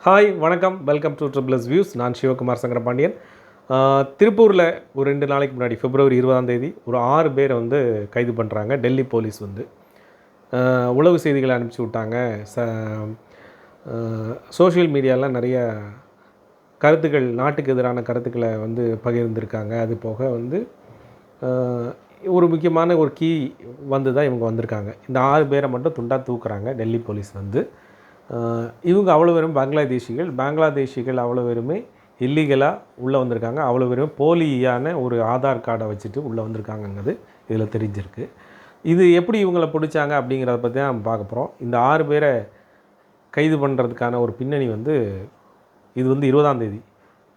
Hi வணக்கம், welcome to triples views. நான் சிவகுமார் சங்கரபாண்டியன். திருப்பூரில் ஒரு 2 நாளைக்கு முன்னாடி பிப்ரவரி 20 ஒரு 6 பேரை வந்து கைது பண்ணுறாங்க. டெல்லி போலீஸ் வந்து உளவு செய்திகளை அனுப்பிச்சி விட்டாங்க. சோஷியல் மீடியாலாம் நிறைய கருத்துக்கள், நாட்டுக்கு எதிரான கருத்துக்களை வந்து பகிர்ந்திருக்காங்க. அது போக வந்து ஒரு முக்கியமான ஒரு கீ வந்து தான் இவங்க வந்திருக்காங்க. இந்த 6 பேரை மட்டும் துண்டாக தூக்குறாங்க டெல்லி போலீஸ் வந்து. இவங்க அவ்வளோ பேரும் பாங்களாதேஷிகள் அவ்வளோ பேருமே இல்லீகலாக உள்ளே வந்திருக்காங்க. அவ்வளோ பேரும் போலியான ஒரு ஆதார் கார்டை வச்சுட்டு உள்ளே வந்திருக்காங்கங்கிறது இதில் தெரிஞ்சிருக்கு. இது எப்படி இவங்களை பிடிச்சாங்க அப்படிங்கிறத பற்றி தான் நம்ம பார்க்க போகிறோம். இந்த 6 பேரை கைது பண்ணுறதுக்கான ஒரு பின்னணி வந்து இது வந்து 20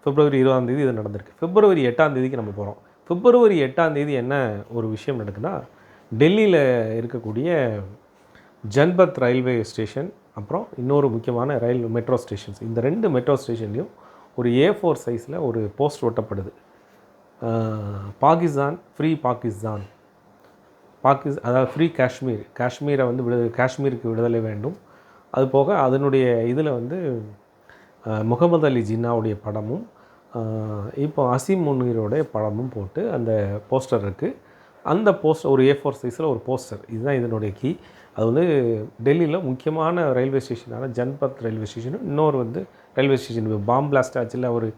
பிப்ரவரி 20 இது நடந்திருக்கு. பிப்ரவரி 8 நம்ம போகிறோம். பிப்ரவரி 8 என்ன ஒரு விஷயம் நடக்குதுன்னா, டெல்லியில் இருக்கக்கூடிய ஜன்பத் ரயில்வே ஸ்டேஷன், அப்புறம் இன்னொரு முக்கியமான மெட்ரோ ஸ்டேஷன்ஸ், இந்த 2 மெட்ரோ ஸ்டேஷன்லேயும் ஒரு A4 சைஸில் ஒரு போஸ்ட் ஒட்டப்படுது. பாகிஸ்தான் ஃப்ரீ பாகிஸ்தான், அதாவது ஃப்ரீ காஷ்மீரை வந்து காஷ்மீருக்கு விடுதலை வேண்டும். அது போக அதனுடைய இதில் வந்து முகமது அலி ஜின்னாவுடைய படமும் இப்போ அசீம் முனீரோடைய படமும் போட்டு அந்த போஸ்டர் இருக்குது. அந்த போஸ்டர் ஒரு A4 சைஸில் ஒரு போஸ்டர், இதுதான் இதனுடைய கீ. அது வந்து டெல்லியில் முக்கியமான ரயில்வே ஸ்டேஷனான ஜன்பத் ரயில்வே ஸ்டேஷனும், இன்னொரு வந்து ரயில்வே ஸ்டேஷன் பாம் பிளாஸ்ட் ஆச்சுல, ஒரு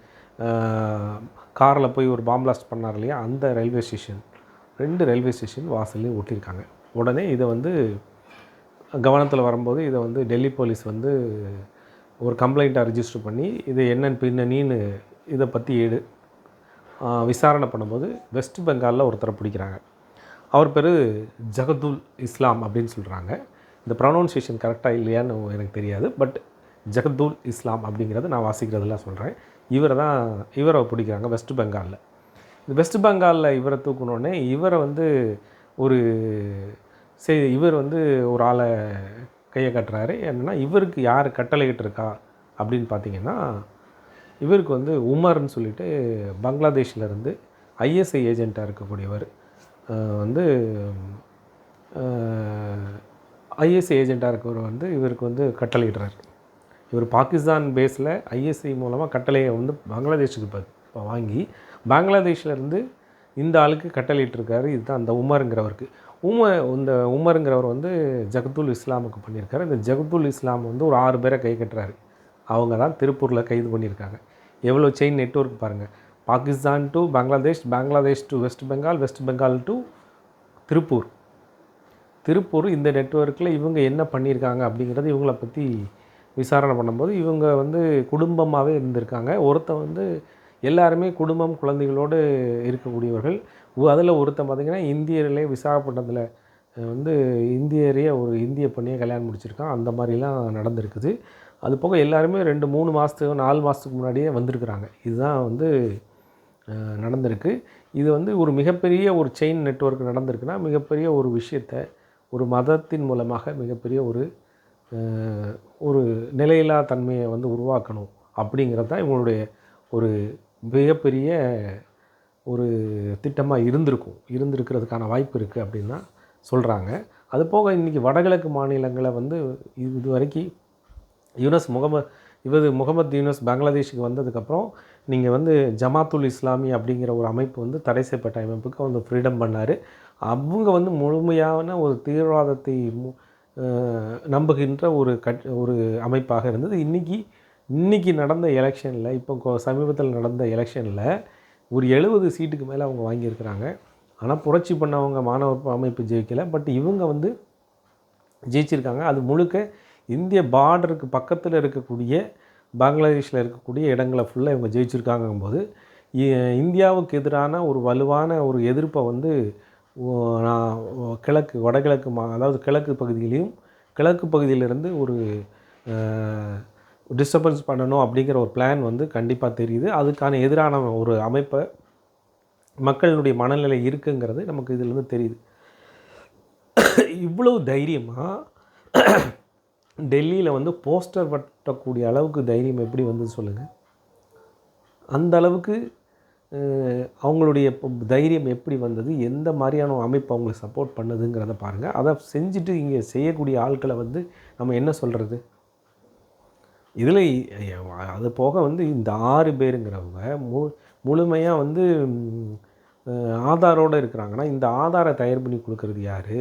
காரில் போய் ஒரு பாம் பிளாஸ்ட் பண்ணார் இல்லையா, அந்த ரயில்வே ஸ்டேஷன், 2 ரயில்வே ஸ்டேஷன் வாசல்லையும் ஒட்டியிருக்காங்க. உடனே இதை வந்து கவனத்தில் வரும்போது இதை வந்து டெல்லி போலீஸ் வந்து ஒரு கம்ப்ளைண்ட்டாக ரிஜிஸ்டர் பண்ணி இது என்னன்னு பின்னணின்னு இதை பற்றி விசாரணை பண்ணும்போது வெஸ்ட் பெங்காலில் ஒருத்தரை பிடிக்கிறாங்க. அவர் பேர் ஜகதுல் இஸ்லாம் அப்படின்னு சொல்கிறாங்க. இந்த ப்ரொனவுன்சியேஷன் கரெக்டாக இல்லையான்னு எனக்கு தெரியாது, பட் ஜகதுல் இஸ்லாம் அப்படிங்கிறத நான் வாசிக்கிறதுலாம் சொல்கிறேன். இவரை பிடிக்கிறாங்க வெஸ்ட் பெங்காலில். இந்த வெஸ்ட் பெங்காலில் இவரை தூக்கணுன்னே இவரை வந்து இவர் வந்து ஒரு ஆளை கையை கட்டுறாரு. என்னென்னா, இவருக்கு யார் கட்டளையிட்டிருக்கா அப்படின்னு பார்த்தீங்கன்னா, இவருக்கு வந்து உமர்னு சொல்லிட்டு பங்களாதேஷ்லேருந்து ISI ஏஜெண்ட்டாக இருக்கக்கூடியவர் வந்து ISI ஏஜெண்ட்டாக இருக்கவர் வந்து இவருக்கு வந்து கட்டளையிடுறார். இவர் பாகிஸ்தான் பேஸில் ISI மூலமாக கட்டளையை வந்து பங்களாதேஷுக்கு இப்போ வாங்கி பங்களாதேஷ்லேருந்து இந்த ஆளுக்கு கட்டளையிட்டிருக்காரு. இதுதான் அந்த உமருங்கிறவருக்கு. இந்த உமருங்கிறவர் வந்து ஜகதுல் இஸ்லாமுக்கு பண்ணியிருக்காரு. இந்த ஜகதுல் இஸ்லாம் வந்து ஒரு 6 பேரை கை கட்டுறாரு. அவங்க தான் திருப்பூரில் கைது பண்ணியிருக்காங்க. எவ்வளோ செயின் நெட்வொர்க் பாருங்கள். Pakistan to Bangladesh, Bangladesh to west Bengal, west Bengal to Tiruppur. இந்த நெட்வொர்க்கில் இவங்க என்ன பண்ணியிருக்காங்க அப்படிங்கிறது இவங்கள பற்றி விசாரணை பண்ணும்போது இவங்க வந்து குடும்பமாகவே இருந்திருக்காங்க. ஒருத்தன் வந்து எல்லாருமே குடும்பம் குழந்தைகளோடு இருக்கக்கூடியவர்கள். அதில் ஒருத்தன் பார்த்திங்கன்னா இந்தியர்களே விசாகப்பட்டினத்தில் வந்து ஒரு இந்திய பெண்ணையை கல்யாணம் முடிச்சிருக்கான். அந்த மாதிரிலாம் நடந்திருக்குது. அது போக எல்லாருமே 2-3 மாதத்துக்கு 4 மாதத்துக்கு முன்னாடியே வந்திருக்கிறாங்க. இதுதான் வந்து நடந்திருக்கு. இது வந்து ஒரு மிகப்பெரிய ஒரு செயின் நெட்வொர்க் நடந்திருக்குன்னா, மிகப்பெரிய ஒரு விஷயத்தை ஒரு மதத்தின் மூலமாக மிகப்பெரிய ஒரு நிலையில்லா தன்மையை வந்து உருவாக்கணும் அப்படிங்கிறது தான் இவங்களுடைய ஒரு மிகப்பெரிய ஒரு திட்டமாக இருந்திருக்கிறதுக்கான வாய்ப்பு இருக்குது அப்படின்னு தான் சொல்கிறாங்க. அது போக இன்றைக்கி வடகிழக்கு மாநிலங்களை வந்து இது வரைக்கும் முகமது யூனஸ் பங்களாதேஷுக்கு வந்ததுக்கப்புறம் நீங்கள் வந்து ஜமாத்துல் இஸ்லாமி அப்படிங்கிற ஒரு அமைப்பு வந்து தடை செய்யப்பட்ட அமைப்புக்கு வந்து ஃப்ரீடம் பண்ணார். அவங்க வந்து முழுமையான ஒரு தீவிரவாதத்தை நம்புகின்ற ஒரு அமைப்பாக இருந்தது. இன்றைக்கி நடந்த எலெக்ஷனில், இப்போ சமீபத்தில் நடந்த எலெக்ஷனில் ஒரு 70 சீட்டுக்கு மேலே அவங்க வாங்கியிருக்கிறாங்க. ஆனால் புரட்சி பண்ணவங்க மாணவர் அமைப்பு ஜெயிக்கலை, பட் இவங்க வந்து ஜெயிச்சிருக்காங்க. அது முழுக்க இந்திய பார்டருக்கு பக்கத்தில் இருக்கக்கூடிய பங்களாதேஷில் இருக்கக்கூடிய இடங்களை ஃபுல்லாக இவங்க ஜெயிச்சிருக்காங்கும்போது இந்தியாவுக்கு எதிரான ஒரு வலுவான ஒரு எதிர்ப்பை வந்து வடகிழக்கு அதாவது கிழக்கு பகுதியிலையும், கிழக்கு பகுதியிலிருந்து ஒரு டிஸ்டர்பன்ஸ் பண்ணணும் அப்படிங்கிற ஒரு பிளான் வந்து கண்டிப்பாக தெரியுது. அதுக்கான எதிரான ஒரு அமைப்பை மக்களுடைய மனநிலை இருக்குங்கிறது நமக்கு இதிலேருந்து தெரியுது. இவ்வளவு தைரியமாக டெல்லியில் வந்து போஸ்டர் பட்டக்கூடிய அளவுக்கு தைரியம் எப்படி வந்து சொல்லுங்கள். அந்த அளவுக்கு அவங்களுடைய தைரியம் எப்படி வந்தது, எந்த மாதிரியான அமைப்பு அவங்களுக்கு சப்போர்ட் பண்ணுதுங்கிறத பாருங்கள். அதை செஞ்சுட்டு இங்கே செய்யக்கூடிய ஆட்களை வந்து நம்ம என்ன சொல்கிறது. இதில் அது போக வந்து இந்த 6 பேருங்கிறவங்க முழுமையாக வந்து ஆதாரோடு இருக்கிறாங்கன்னா, இந்த ஆதாரை தயார் பண்ணி கொடுக்குறது யார்?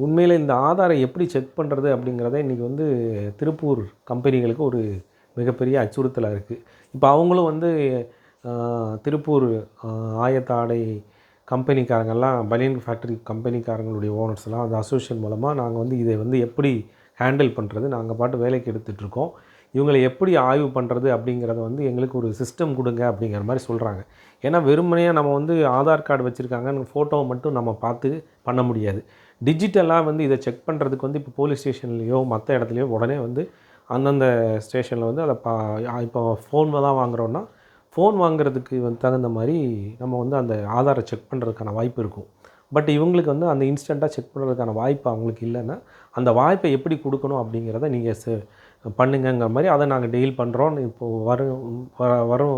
உண்மையில் இந்த ஆதாரை எப்படி செக் பண்ணுறது அப்படிங்கிறத இன்றைக்கி வந்து திருப்பூர் கம்பெனிகளுக்கு ஒரு மிகப்பெரிய அச்சுறுத்தலாக இருக்குது. இப்போ அவங்களும் வந்து திருப்பூர் ஆயத்த ஆடை கம்பெனிக்காரங்கெல்லாம் பனியன் ஃபேக்ட்ரி கம்பெனிக்காரங்களுடைய ஓனர்ஸ்லாம் அந்த அசோசியேஷன் மூலமாக நாங்கள் வந்து இதை வந்து எப்படி ஹேண்டில் பண்ணுறது, நாங்கள் பாட்டு வேலைக்கு எடுத்துகிட்ருக்கோம், இவங்களை எப்படி ஆய்வு பண்ணுறது அப்படிங்கிறத வந்து எங்களுக்கு ஒரு சிஸ்டம் கொடுங்க அப்படிங்கிற மாதிரி சொல்கிறாங்க. ஏன்னா வெறுமனையாக நம்ம வந்து ஆதார் கார்டு வச்சுருக்காங்கன்னு ஃபோட்டோவை மட்டும் நம்ம பார்த்து பண்ண முடியாது. டிஜிட்டலாக வந்து இதை செக் பண்ணுறதுக்கு வந்து இப்போ போலீஸ் ஸ்டேஷன்லேயோ மற்ற இடத்துலையோ உடனே வந்து அந்தந்த ஸ்டேஷனில் வந்து அதை இப்போ ஃபோனில் தான் வாங்குகிறோன்னா ஃபோன் வாங்குறதுக்கு வந்து தகுந்த மாதிரி நம்ம வந்து அந்த ஆதாரை செக் பண்ணுறதுக்கான வாய்ப்பு இருக்கும். பட் இவங்களுக்கு வந்து அந்த இன்ஸ்டண்ட்டாக செக் பண்ணுறதுக்கான வாய்ப்பு அவங்களுக்கு இல்லைன்னா, அந்த வாய்ப்பை எப்படி கொடுக்கணும் அப்படிங்கிறத நீங்கள் பண்ணுங்கங்கிற மாதிரி அதை நாங்கள் டீல் பண்ணுறோம். இப்போது வரும்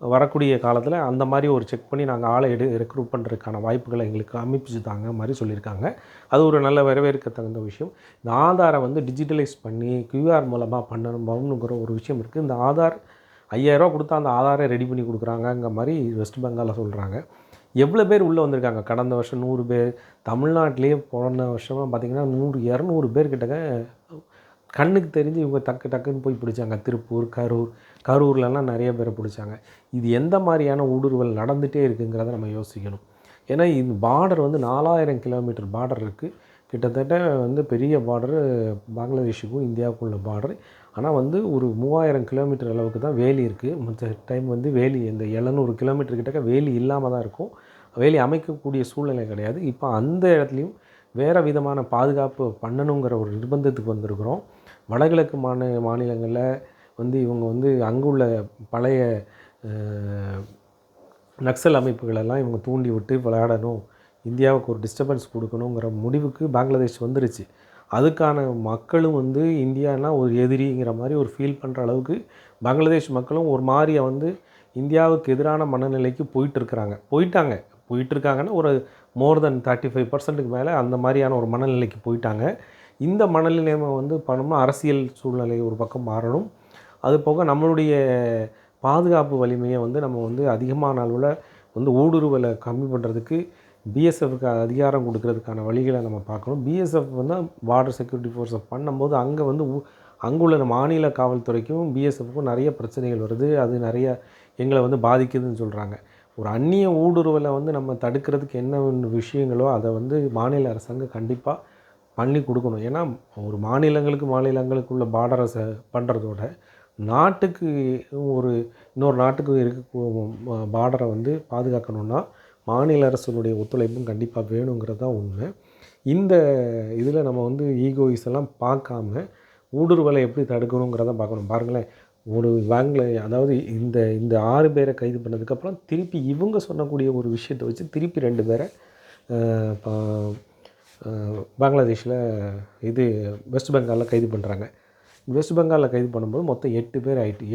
வரக்கூடிய காலத்தில் அந்த மாதிரி ஒரு செக் பண்ணி நாங்கள் ஆளை ரெக்ரூட் பண்ணுறதுக்கான வாய்ப்புகளை எங்களுக்கு அமைப்பிச்சு தாங்க மாதிரி சொல்லியிருக்காங்க. அது ஒரு நல்ல வரவேற்க தகுந்த விஷயம். இந்த ஆதாரை வந்து டிஜிட்டலைஸ் பண்ணி கியூஆர் மூலமாக பண்ணணுங்கிற ஒரு விஷயம் இருக்குது. இந்த ஆதார் 5000 கொடுத்தா அந்த ஆதாரை ரெடி பண்ணி கொடுக்குறாங்கங்கிற மாதிரி வெஸ்ட் பெங்காலில் சொல்கிறாங்க. எவ்வளோ பேர் உள்ளே வந்திருக்காங்க? கடந்த வருஷம் 100 பேர். தமிழ்நாட்டிலேயே போன வருஷமாக பார்த்திங்கன்னா 100, 200 பேர் கிட்டக்க கண்ணுக்கு தெரிஞ்சு இவங்க டக்குன்னு போய் பிடிச்சாங்க. திருப்பூர், கரூர்லலாம் நிறைய பேரை பிடிச்சாங்க. இது எந்த மாதிரியான ஊடுருவல் நடந்துகிட்டே இருக்குங்கிறத நம்ம யோசிக்கணும். ஏன்னா இந்த பார்டர் வந்து 4000 கிலோமீட்டர் பார்டர் இருக்குது. கிட்டத்தட்ட வந்து பெரிய பார்டரு பங்களாதேஷுக்கும் இந்தியாவுக்கும் உள்ள பார்டர். ஆனால் வந்து ஒரு 3000 கிலோமீட்டர் அளவுக்கு தான் வேலி இருக்குது. மற்ற டைம் வந்து வேலி இந்த 700 கிலோமீட்டர் கிட்டக்க வேலி இல்லாமல் தான் இருக்கும். வேலி அமைக்கக்கூடிய சூழ்நிலை கிடையாது. இப்போ அந்த இடத்துலையும் வேறு விதமான பாதுகாப்பு பண்ணணுங்கிற ஒரு நிர்பந்தத்துக்கு வந்திருக்கிறோம். வடகிழக்கு மாநிலங்களில் வந்து இவங்க வந்து அங்குள்ள பழைய நக்சல் அமைப்புகளெல்லாம் இவங்க தூண்டி விட்டு விளையாடணும், இந்தியாவுக்கு ஒரு டிஸ்டர்பன்ஸ் கொடுக்கணுங்கிற முடிவுக்கு பங்களாதேஷ் வந்துருச்சு. அதுக்கான மக்களும் வந்து இந்தியானா ஒரு எதிரிங்கிற மாதிரி ஒரு ஃபீல் பண்ணுற அளவுக்கு பங்களாதேஷ் மக்களும் ஒரு மாதிரியை வந்து இந்தியாவுக்கு எதிரான மனநிலைக்கு போயிட்டுருக்காங்கன்னா ஒரு மோர் தென் 35% மேலே அந்த மாதிரியான ஒரு மனநிலைக்கு போயிட்டாங்க. இந்த மனநிலைமை வந்து பண்ணோம்னா அரசியல் சூழ்நிலை ஒரு பக்கம் மாறணும். அது போக நம்மளுடைய பாதுகாப்பு வலிமையை வந்து நம்ம வந்து அதிகமான அளவில் வந்து ஊடுருவலை கம்மி பண்ணுறதுக்கு பிஎஸ்எஃப்க்கு அதிகாரம் கொடுக்கறதுக்கான வழிகளை நம்ம பார்க்கணும். பிஎஸ்எஃப் வந்து பார்டர் செக்யூரிட்டி ஃபோர்ஸை பண்ணும்போது அங்கே வந்து அங்குள்ள மாநில காவல்துறைக்கும் பிஎஸ்எஃப்க்கும் நிறைய பிரச்சனைகள் வருது. அது நிறைய எங்களை வந்து பாதிக்குதுன்னு சொல்கிறாங்க. ஒரு அந்நிய ஊடுருவலை வந்து நம்ம தடுக்கிறதுக்கு என்ன விஷயங்களோ அதை வந்து மாநில அரசாங்கம் கண்டிப்பாக பண்ணி கொடுக்கணும். ஏன்னா ஒரு மாநிலங்களுக்குள்ள பார்டரை பண்ணுறதோட நாட்டுக்கு இன்னொரு நாட்டுக்கு இருக்க பார்டரை வந்து பாதுகாக்கணுன்னா மாநில அரசுடைய ஒத்துழைப்பும் கண்டிப்பாக வேணுங்கிறது தான் உண்மை. இந்த இதில் நம்ம வந்து ஈகோயிஸ் எல்லாம் பார்க்காம ஊடுருவலை எப்படி தடுக்கணுங்கிறத பார்க்கணும். பாருங்களேன், ஒரு அதாவது இந்த 6 பேரை கைது பண்ணதுக்கப்புறம் திருப்பி இவங்க சொன்னக்கூடிய ஒரு விஷயத்தை வச்சு திருப்பி 2 பேரை பங்களாதேஷில் வெஸ்ட் பெங்காலில் கைது பண்ணுறாங்க. வெஸ்ட் பெங்காலில் கைது பண்ணும்போது மொத்தம் 8 பேர் ஆகிட்டு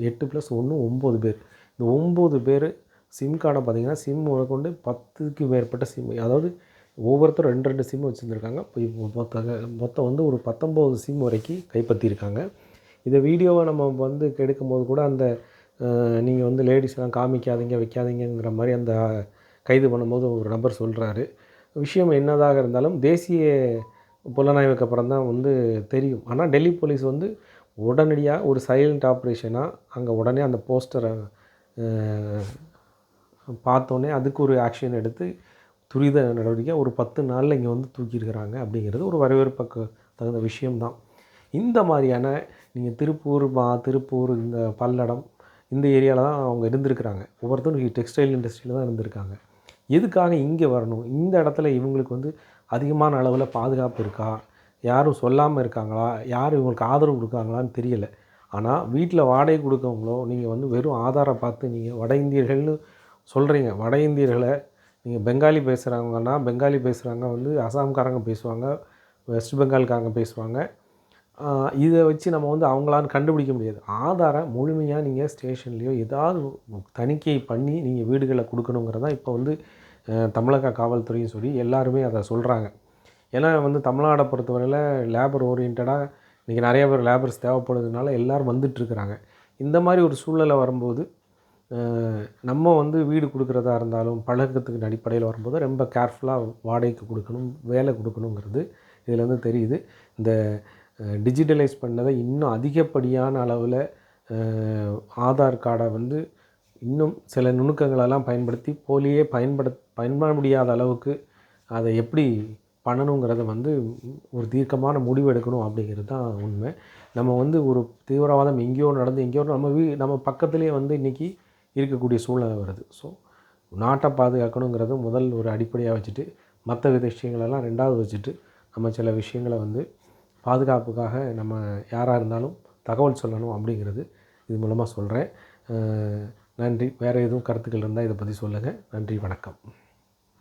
8 + 1 9 பேர். இந்த 9 பேர் சிம் கார்டை பார்த்திங்கன்னா சிம் கொண்டு 10க்கு மேற்பட்ட சிம், அதாவது ஒவ்வொருத்தரும் 2 சிம் வச்சுருந்துருக்காங்க. இப்போ மொத்தம் வந்து ஒரு 19 சிம் வரைக்கும் கைப்பற்றியிருக்காங்க. இந்த வீடியோவை நம்ம வந்து கெடுக்கும்போது கூட அந்த நீங்கள் வந்து லேடிஸ்லாம் காமிக்காதீங்க வைக்காதீங்கிற மாதிரி அந்த கைது பண்ணும்போது ஒரு நபர் சொல்கிறாரு. விஷயம் என்னதாக இருந்தாலும் தேசிய புலனாய்வுக்கு அப்புறம் தான் வந்து தெரியும். ஆனால் டெல்லி போலீஸ் வந்து உடனடியாக ஒரு சைலண்ட் ஆப்ரேஷனாக அங்கே உடனே அந்த போஸ்டரை பார்த்தோன்னே அதுக்கு ஒரு ஆக்ஷன் எடுத்து துரித நடவடிக்கை ஒரு 10 நாளில் இங்கே வந்து தூக்கியிருக்கிறாங்க. அப்படிங்கிறது ஒரு வரவேற்புக்கு தகுந்த விஷயம்தான். இந்த மாதிரியான நீங்கள் திருப்பூர் இந்த பல்லடம் இந்த ஏரியாவில் தான் அவங்க இருந்திருக்கிறாங்க. ஒவ்வொருத்தரும் டெக்ஸ்டைல் இண்டஸ்ட்ரியில் தான் இருந்திருக்காங்க. எதுக்காக இங்கே வரணும்? இந்த இடத்துல இவங்களுக்கு வந்து அதிகமான அளவில் பாதுகாப்பு இருக்கா? யாரும் சொல்லாமல் இருக்காங்களா? யாரும் இவங்களுக்கு ஆதரவு கொடுக்காங்களான்னு தெரியலை. ஆனால் வீட்டில் வாடகை கொடுக்கவங்களோ நீங்கள் வந்து வெறும் ஆதாரம் பார்த்து நீங்கள் வட இந்தியர்கள்னு சொல்கிறீங்க. வட இந்தியர்களை நீங்கள் பெங்காலி பேசுகிறாங்க வந்து அசாம்காரங்க பேசுவாங்க, வெஸ்ட் பெங்கால்காரங்க பேசுவாங்க. இதை வச்சு நம்ம வந்து அவங்களான்னு கண்டுபிடிக்க முடியாது. ஆதாரம் முழுமையாக நீங்கள் ஸ்டேஷன்லேயோ ஏதாவது தணிக்கை பண்ணி நீங்கள் வீடுகளை கொடுக்கணுங்கிறது தான் இப்போ வந்து தமிழக காவல்துறையும் சொல்லி எல்லாருமே அதை சொல்கிறாங்க. ஏன்னா வந்து தமிழ்நாடை பொறுத்தவரையில் லேபர் ஓரியன்டாக இன்றைக்கி நிறைய பேர் லேபர்ஸ் தேவைப்படுறதுனால எல்லோரும் வந்துட்டுருக்குறாங்க. இந்த மாதிரி ஒரு சூழ்நிலை வரும்போது நம்ம வந்து வீடு கொடுக்குறதா இருந்தாலும் பழக்கத்துக்கு அடிப்படையில் வரும்போது ரொம்ப கேர்ஃபுல்லாக வாடகைக்கு கொடுக்கணும், வேலை கொடுக்கணுங்கிறது இதில் தெரியுது. இந்த டிஜிட்டலைஸ் பண்ணதை இன்னும் அதிகப்படியான அளவில் ஆதார் கார்டை இன்னும் சில நுணுக்கங்களெல்லாம் பயன்படுத்தி போலியே பயன்பட முடியாத அளவுக்கு அதை எப்படி பண்ணணுங்கிறத ஒரு தீர்க்கமான முடிவு எடுக்கணும் அப்படிங்கிறது தான் உண்மை. நம்ம ஒரு தீவிரவாதம் எங்கேயோ நடந்து எங்கேயோ நம்ம பக்கத்துலேயே இன்றைக்கி இருக்கக்கூடிய சூழ்நிலை வருது. ஸோ நாட்டை பாதுகாக்கணுங்கிறது முதல் ஒரு அடிப்படையாக வச்சுட்டு மற்ற விஷயங்களெல்லாம் ரெண்டாவது வச்சுட்டு நம்ம சில விஷயங்களை பாதுகாப்புக்காக நம்ம யாராக இருந்தாலும் தகவல் சொல்லணும் அப்படிங்கிறது இது மூலமாக சொல்கிறேன். நன்றி. வேறு எதுவும் கருத்துக்கள் இருந்தால் இதை பற்றி சொல்லுங்கள். நன்றி, வணக்கம்.